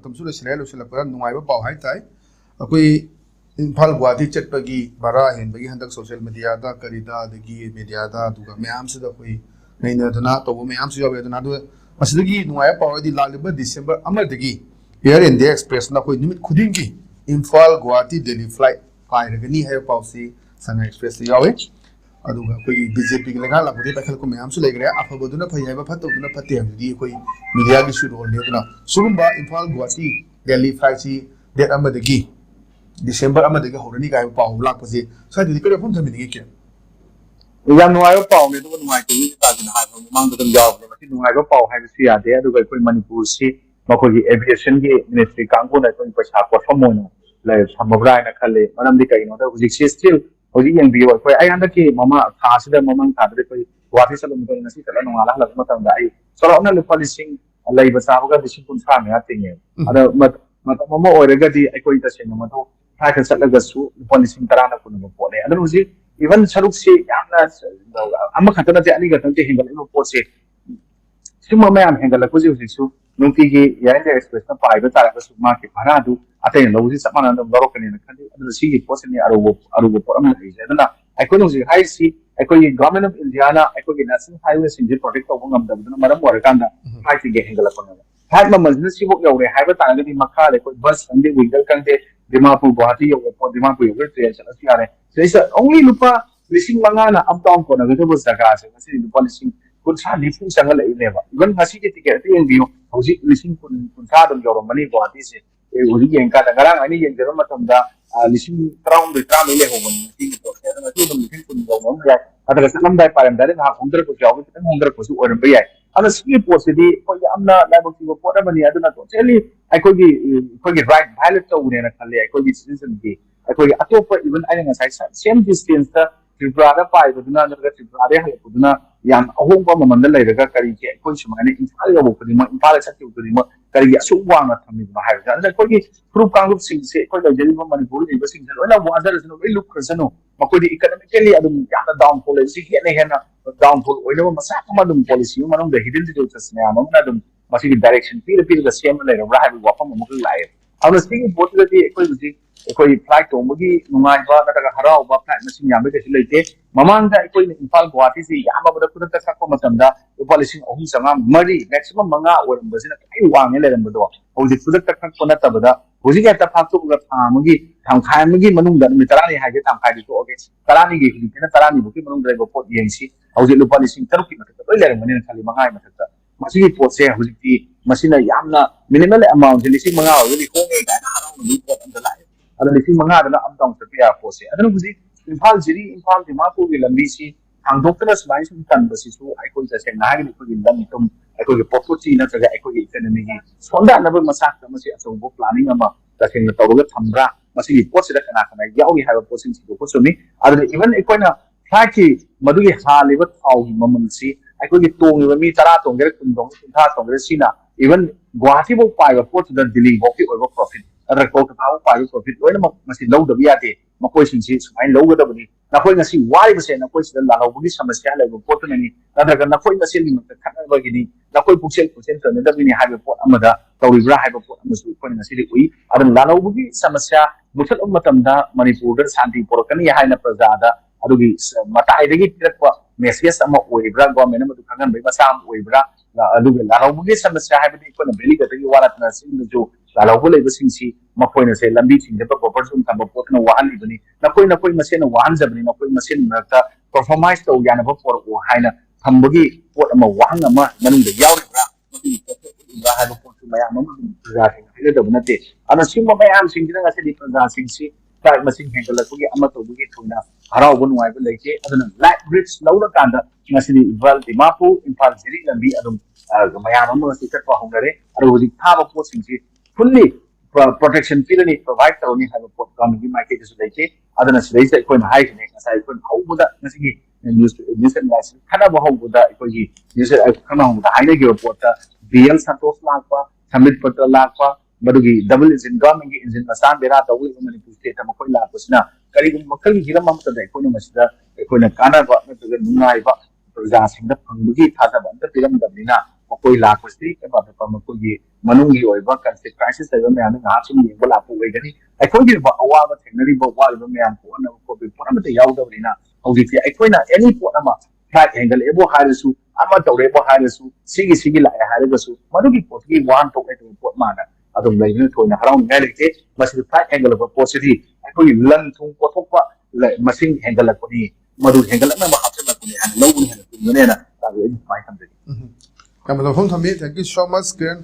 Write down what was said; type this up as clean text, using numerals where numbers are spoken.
Tamsula Silelo Silapara, Nueva Pau High Tide, Imphal Guwahati Chetpagi, Bara, and Bagi Hunter social media, Karida, the Gi, Mediada, Duga Mams, the Hui, Naina Donato, Mams, you have another Masigi, Nueva Pau, the Laliba, December, Amadagi, here in the express, Nako, numit khudinggi, Imphal Guwahati daily flight, pairagani hair policy, Sana Express, the Yawi. Aduga koi BJP ke laga lakuri pakhal ko mayam su legre afa boduna phayaba phatoduna phatem di koi media gi shuru le duna sugumba Imphal Guwahati Delhi flight si date amadagi December amadagi horani ga pa hu lak pase sa di pe phum thami ni ke yang nuai pa ne to nuai ti ta jin ha ko mang to jaw ne ti nuai ko pa hai si ya de aduga koi Manipur si makoi gi aviation gi ministry kangko na ko paisa ko famona le samabrai na khale manam di kai no da hujik si still Hoji yang biwa koi ay anda ki mama khasida mamang kadre koi Guwahati salom ko nasi kala nung ala lag matang dai so na lupa lising lay basa ko ga lising kun sa me ating ada mama orega di ay koi ta sen mo to ta kan salaga su lupa lising tarana kun mo po ne ada hoji even saruk si yamna amma khatana ti ani ga tan ti hingal mo po se sima me am hingal ko ji su nung ti gi ya express na pai ba ta ga su ma ki bhara du atay no si samana no laro kanina khali adu si posen ni arugo poram lai jadana aikoi si high si aikoi government of India na aikoi national highways in protect ko ngam da maram war kanda hai ti ge hengala ko hai ma majlis si bok yaure hai ba ta ni makha le ko bus ande wingal kangte Dimapur Guwahati yo ko Dimapur yo train sa si are so is only lupa lising manga na up down ko na gato bus daga sa kasi lupa lising kun sa lifu sangal lai leba even hasi ke ticket ti envio hoji lising kun sa dum yo mani Guwahati se Uri yang kata garang ini yang jelas macam dah lising terang di terang ini hoban ini tu. Jadi macam tu mungkin pun jauh mana ya. Ada kesan dah param dari nak hundred ko jauh kita hundred ko su orang bayar. Ada sikit posisi kau yang amna level tiga pora bani ada nak tu. Jadi aku gi right pilot tu ni nak kali aku gi citizen gi. Aku gi atau apa even ada yang saya same distance ta Tripura pai tu na nak Tripura hal tu na yang ahong pa mamandal lai raga kari ke aku cuma ni Imphal yo ko ni Imphal sa tu ni kari ya suwa na thami bahar ja ko gi proof kang look sing se ko da jeli Manipur ni basing jelo na water no look krasano makoi di economically adum ya down policy ke ne hena down pol oilo masa ma dum policy manong da hidden details ne among na dum masi direction pil da same lai ra ha wa pa mo lai awna sing bot ga di ko flight to mugi nungai ba ta ga harau ba flight machine yam be ke leite mamang da ko Imphal Guwahati si yam ba da ku ta ka ko matam da policy ohum sanga mari maximum manga or basina ai wang le ram do hoji ku ta ka ko na ta ba da hoji ga ta phak to ga tha mugi thang khai mugi manung da mi tarani ha ge thang khai di ko okay tarani ge ki na tarani bu ki manung da go pot yeng si hoji lu policy taru ki ma ta oi le ram ni khali mangai ma ta masigi pot se hoji ti masina yamna minimal amount lising manga hoji ko nge ga na harau ni pot an da lai ada lising manga ada am dong se ya pot se ada hoji Imphal jiri Imphal Dimapur gi lambi si ang doctor smile sun tan basi su ai ko se na gi ko gi lam tum ai ko gi property na ga ai ko gi economy gi sonda na ba masak ta masi aso bo planning ama ta ken na tawga thamra masi gi pot se da kana kana yaw gi ha ba posting si ko so mi ada even ai ko na thaki madu gi ha le ba thaw gi mamam si ai ko gi tong gi mi tara tong ge kun dong kun tha tong ge si na even Guwahati bo pai ga pot da Delhi bo ki or profit ada ko ta pai profit oi na masi low da ya te makoi sin si sumai low ga da bani na koi ngasi wai ba se na koi sida la lo bu samasya la pot na ni na daga na koi ngasi ni ma khat ba gi ni na koi puksel to na da ni ha pot amada tawri bra ha pot amasu koi ngasi ri ui ada la lo bu gi samasya muthal matam da Manipur da shanti porakani ha na praja da adugi matai da gi tirak message ama oi bra government ma du kangan bai masam oi bra adugi la lo bu gi samasya ha bi ko na beli ga da gi wala na sin jo la lo bu le ba sin si makoi na se lambi ching da ko person ka ba pot na wa li bani nakoi masen wan jabni nakoi masen marta performance to yana ba for o haina thambagi pot ama wang ama manung da yaw ra magi ba ha pot maya ma ra thing da bunate ana simba mayam sing dina ngase di praja sing si ta masin hengala ko gi ama to gi thuna harau bu nuai ba leike aduna light bridge laura kanda ngase di Dimapur Imphal jiri lambi adum mayam ma si kat pa hongare aru di tha ba pot sing si fully protection pilani provide taroni ha pot community market is leike adana sreisa ko na hai ne ngasai ko hau buda ngasi news license khana ba hau buda ko gi news khana hau buda haine ge pota BL santos lakwa samit patra lakwa badugi double engine government gi engine masan bera tawi Manipur state ma ko lakwa sina kari makal gi hiram ma ta ko na masida ko na kana ba na ga nungai ba praja sing da phangbugi thaja ba ta piram da bina ꯃꯈꯣꯏ ꯂꯥꯛꯄꯁꯤ ꯃꯈꯣꯏꯒꯤ ꯃꯅꯨꯡꯒꯤ ꯑꯣꯏꯕ conflict crisis ꯂꯩꯕ ꯃꯌꯥꯝꯅ ꯉꯥꯏꯍꯥꯛ ꯁꯨꯝ ꯌꯦꯡꯕ ꯂꯥꯛꯄ ꯑꯣꯏꯒꯅꯤ ꯑꯩꯈꯣꯏꯒꯤ ꯑꯋꯥꯕ ꯊꯦꯡꯅꯔꯤꯕ ꯋꯥꯔꯤꯕ ꯃꯌꯥꯝ ꯄꯣꯠꯅꯕ ꯈꯣꯠꯄ ꯄꯣꯠ ꯑꯃꯠꯇ ꯌꯥꯎꯗꯕꯅꯤꯅ ꯍꯧꯖꯤꯛꯇꯤ ꯑꯩꯈꯣꯏꯅ ꯑꯦꯅꯤ ꯄꯣꯠ ꯑꯃ ꯐ꯭ꯂꯥꯏꯠ ꯍꯦꯟꯒꯠꯂꯛꯑꯦꯕꯨ ꯍꯥꯏꯔꯁꯨ ꯑꯃ ꯇꯧꯔꯦꯕꯨ ꯍꯥꯏꯔꯁꯨ ꯁꯤꯒꯤ ꯂꯥꯛꯑꯦ ꯍꯥꯏꯔꯒꯁꯨ ꯃꯗꯨꯒꯤ ꯄꯣꯠꯀꯤ ꯋꯥꯍꯟꯊꯣꯛ ꯂꯩꯇꯕ ꯄꯣꯠ ꯃꯥꯅ ꯑꯗꯨꯝ ꯂꯩꯕꯅ ꯊꯣꯏꯅ ꯍꯔꯥꯎꯅꯤꯡꯉꯥꯏ ꯂꯩꯇꯦ ꯃꯁꯤꯗ ꯐ꯭ꯂꯥꯏꯠ ꯍꯦꯟꯒꯠꯂꯛꯄ ꯄꯣꯠꯁꯤꯗꯤ ꯑꯩꯈꯣꯏꯒꯤ ꯂꯟ ꯊꯨꯝ ꯄꯣꯠꯊꯣꯛꯄ ꯃꯁꯤꯡ ꯍꯦꯟꯒꯠꯂꯛꯄꯅꯤ ꯃꯗꯨ ꯍꯦꯟꯒꯠꯂꯛꯅꯕ ꯍꯥꯞꯆꯤꯜꯂꯛꯄꯅꯤ ꯍꯥꯏꯅ ꯂꯧꯕꯅꯤ ꯍꯥꯏꯅ ꯆꯨꯝꯒꯅꯦꯅ ꯑꯩ ꯁꯨꯃꯥꯏꯅ ꯊꯝꯖꯒꯦ ꯌꯥꯝꯅ ꯂꯧꯐꯝ ꯊꯝꯕꯤ ꯊꯦꯡꯛ ꯌꯨ ꯁꯣ ꯃꯆ ꯀꯤꯔꯟ